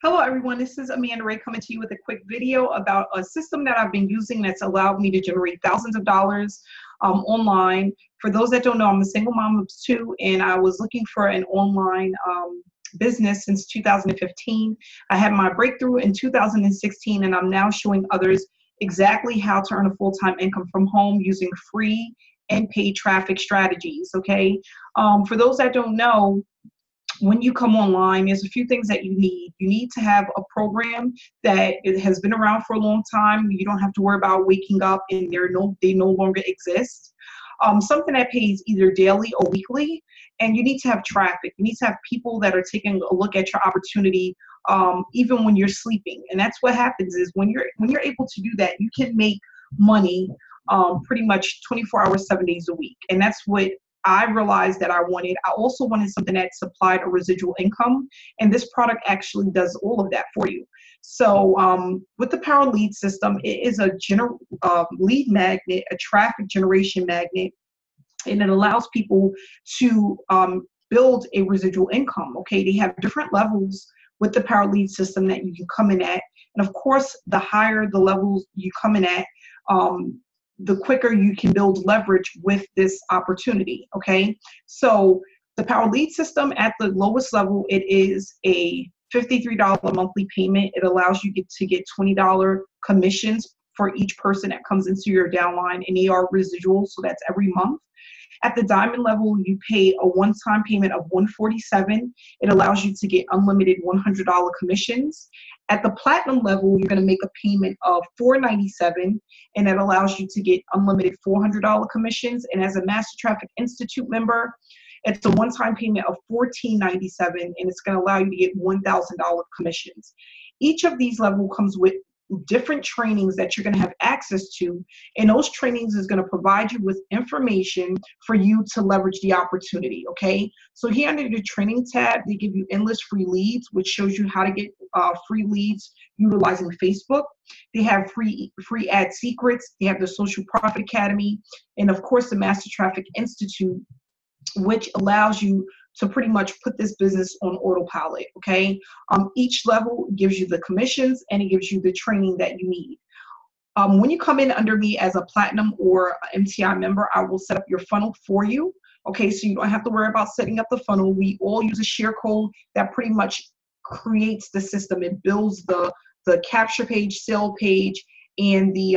Hello everyone, this is Amanda Ray coming to you with a quick video about a system that I've been using that's allowed me to generate thousands of dollars online. For those that don't know, I'm a single mom of two and I was looking for an online business since 2015. I had my breakthrough in 2016 and I'm now showing others exactly how to earn a full-time income from home using free and paid traffic strategies, okay? For those that don't know, when you come online, there's a few things that you need. You need to have a program that it has been around for a long time. You don't have to worry about waking up and they no longer exist. Something that pays either daily or weekly, and you need to have traffic. You need to have people that are taking a look at your opportunity even when you're sleeping. And that's what happens is when you're able to do that, you can make money pretty much 24 hours, 7 days a week. And that's what I realized that I wanted. I also wanted something that supplied a residual income, and this product actually does all of that for you. So with the Power Lead system, it is a lead magnet, a traffic generation magnet, and it allows people to build a residual income. Okay, they have different levels with the Power Lead system that you can come in at, and of course, the higher the levels you come in at, the quicker you can build leverage with this opportunity, okay? So the Power Lead system at the lowest level, it is a $53 monthly payment. It allows you to get $20 commissions for each person that comes into your downline, and they are residual, so that's every month. At the diamond level, you pay a one-time payment of $147. It allows you to get unlimited $100 commissions. At the platinum level, you're going to make a payment of $497, and that allows you to get unlimited $400 commissions. And as a Master Traffic Institute member, it's a one-time payment of $1497, and it's going to allow you to get $1,000 commissions. Each of these levels comes with different trainings that you're going to have access to, and those trainings is going to provide you with information for you to leverage the opportunity. Okay, so here under the training tab, they give you endless free leads, which shows you how to get free leads utilizing Facebook. They have free ad secrets. They have the Social Profit Academy, and of course the Master Traffic Institute, which allows you to pretty much put this business on autopilot, okay? Each level gives you the commissions and it gives you the training that you need. When you come in under me as a platinum or MTI member, I will set up your funnel for you, okay? So you don't have to worry about setting up the funnel. We all use a share code that pretty much creates the system. It builds the capture page, sale page, and the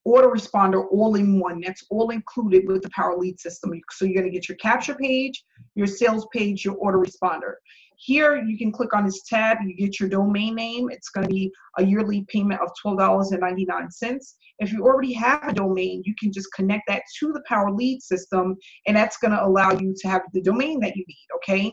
autoresponder all in one. That's all included with the Power Lead system. So you're going to get your capture page, your sales page, your autoresponder. Here you can click on this tab, you get your domain name. It's going to be a yearly payment of $12.99. If you already have a domain, you can just connect that to the Power Lead system, and that's going to allow you to have the domain that you need, okay?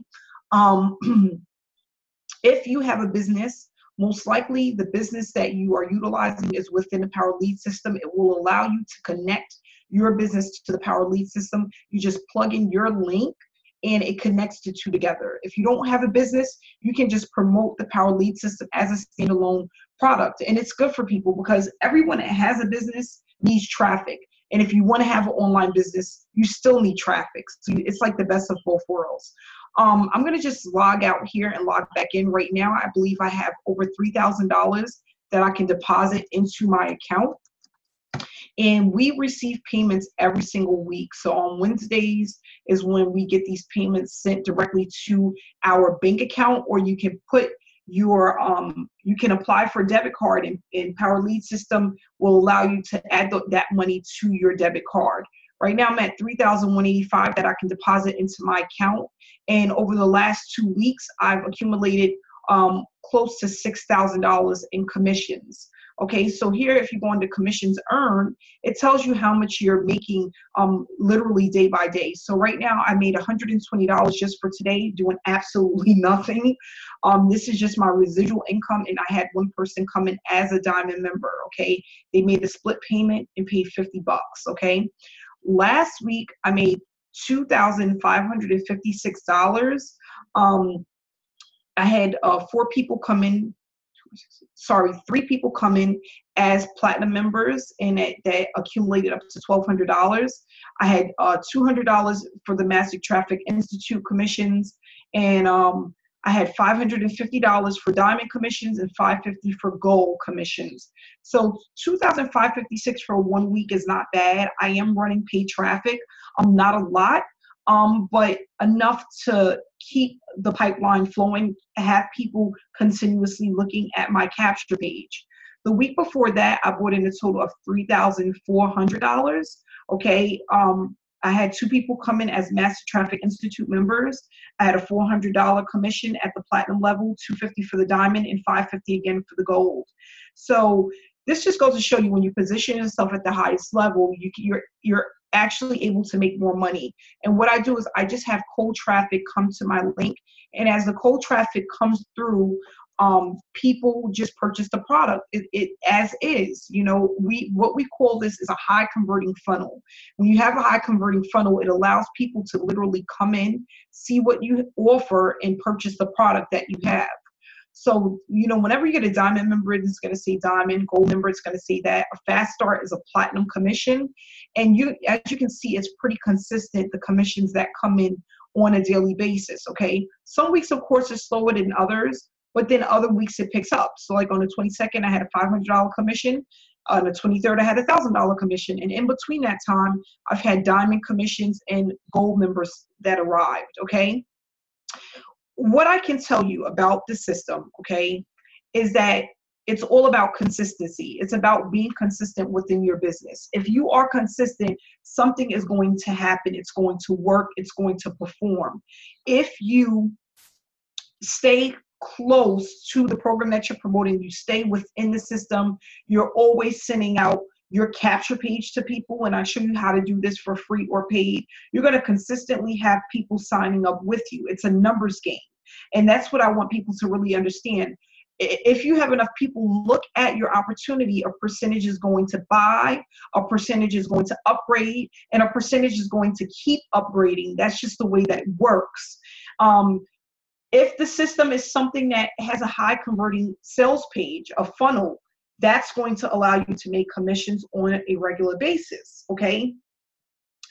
If you have a business, most likely the business that you are utilizing is within the Power Lead system. It will allow you to connect your business to the Power Lead system. You just plug in your link and it connects the two together. If you don't have a business, you can just promote the Power Lead system as a standalone product. And it's good for people because everyone that has a business needs traffic. And if you want to have an online business, you still need traffic. So it's like the best of both worlds. I'm going to just log out here and log back in right now. I believe I have over $3,000 that I can deposit into my account. And we receive payments every single week. So on Wednesdays is when we get these payments sent directly to our bank account, or you can put your, you can apply for a debit card, and Power Lead system will allow you to add that money to your debit card. Right now I'm at $3,185 that I can deposit into my account. And over the last 2 weeks, I've accumulated close to $6,000 in commissions. Okay, so here, if you go into commissions earned, it tells you how much you're making literally day by day. So right now I made $120 just for today doing absolutely nothing. This is just my residual income, and I had one person come in as a diamond member, okay? They made a split payment and paid 50 bucks, okay? Last week, I made $2,556. I had 3 people come in as platinum members, and that accumulated up to $1,200. I had $200 for the Master Traffic Institute commissions, and I had $550 for diamond commissions and $550 for gold commissions. So $2,556 for 1 week is not bad. I am running paid traffic, not a lot, but enough to keep the pipeline flowing, have people continuously looking at my capture page. The week before that, I brought in a total of $3,400. Okay. I had 2 people come in as Master Traffic Institute members. I had a $400 commission at the platinum level, $250 for the diamond, and $550 again for the gold. So this just goes to show you, when you position yourself at the highest level, you're actually able to make more money. And what I do is I just have cold traffic come to my link, and as the cold traffic comes through, people just purchase the product it as is. You know, what we call this is a high converting funnel. When you have a high converting funnel, it allows people to literally come in, see what you offer, and purchase the product that you have. So, you know, whenever you get a diamond member, it's going to say diamond. Gold member, it's going to say that. A fast start is a platinum commission. And as you can see, it's pretty consistent, the commissions that come in on a daily basis, okay? Some weeks, of course, are slower than others, but then other weeks it picks up. So like on the 22nd, I had a $500 commission. On the 23rd, I had a $1,000 commission. And in between that time, I've had diamond commissions and gold members that arrived, okay? What I can tell you about the system, okay, is that it's all about consistency. It's about being consistent within your business. If you are consistent, something is going to happen. It's going to work. It's going to perform. If you stay close to the program that you're promoting, you stay within the system, you're always sending out your capture page to people, and I show you how to do this for free or paid, you're going to consistently have people signing up with you. It's a numbers game. And that's what I want people to really understand. If you have enough people look at your opportunity, a percentage is going to buy, a percentage is going to upgrade, and a percentage is going to keep upgrading. That's just the way that it works. If the system is something that has a high converting sales page, a funnel, that's going to allow you to make commissions on a regular basis, okay?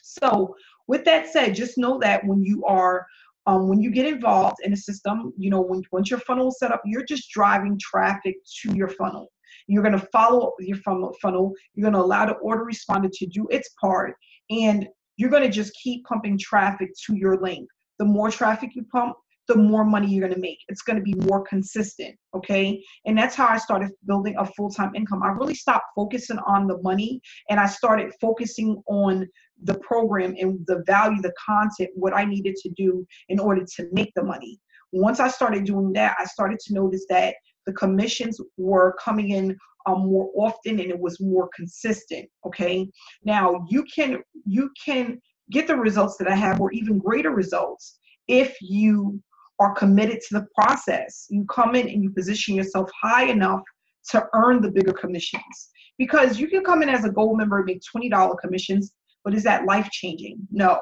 So with that said, just know that when you get involved in a system, you know, once your funnel is set up, you're just driving traffic to your funnel. You're going to follow up with your funnel. You're going to allow the autoresponder to do its part, and you're going to just keep pumping traffic to your link. The more traffic you pump, the more money you're going to make. It's going to be more consistent, okay? And that's how I started building a full-time income. I really stopped focusing on the money, and I started focusing on the program and the value, the content, what I needed to do in order to make the money. Once I started doing that, I started to notice that the commissions were coming in more often, and it was more consistent, okay? Now, you can get the results that I have, or even greater results, if you are committed to the process. You come in and you position yourself high enough to earn the bigger commissions. Because you can come in as a gold member and make $20 commissions, but is that life-changing? No.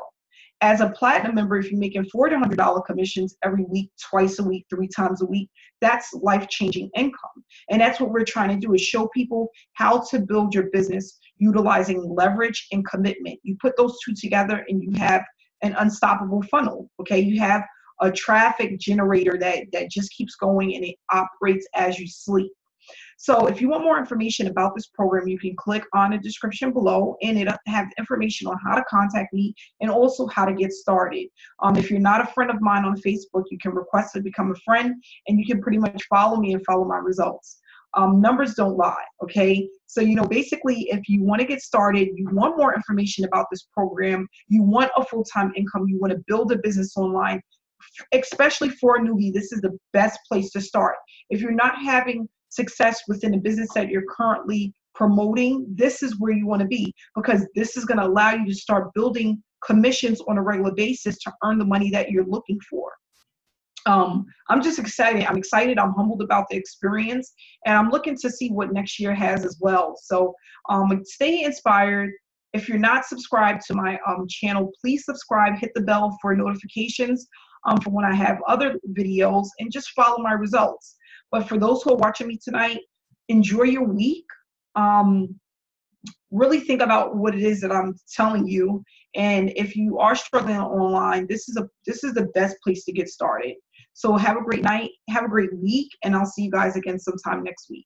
As a platinum member, if you're making $400 commissions every week, twice a week, 3 times a week, that's life-changing income. And that's what we're trying to do, is show people how to build your business utilizing leverage and commitment. You put those two together and you have an unstoppable funnel, okay? You have a traffic generator that just keeps going, and it operates as you sleep. So if you want more information about this program, you can click on the description below, and it'll have information on how to contact me and also how to get started. If you're not a friend of mine on Facebook, you can request to become a friend, and you can pretty much follow me and follow my results. Numbers don't lie, okay? So, you know, basically, if you want to get started, you want more information about this program, you want a full-time income, you want to build a business online, especially for a newbie, this is the best place to start. If you're not having success within the business that you're currently promoting, this is where you want to be, because this is going to allow you to start building commissions on a regular basis to earn the money that you're looking for. I'm just excited. I'm excited. I'm humbled about the experience, and I'm looking to see what next year has as well. So stay inspired. If you're not subscribed to my channel, please subscribe, hit the bell for notifications for when I have other videos, and just follow my results. But for those who are watching me tonight, enjoy your week. Really think about what it is that I'm telling you. And if you are struggling online, this is the best place to get started. So have a great night, have a great week, and I'll see you guys again sometime next week.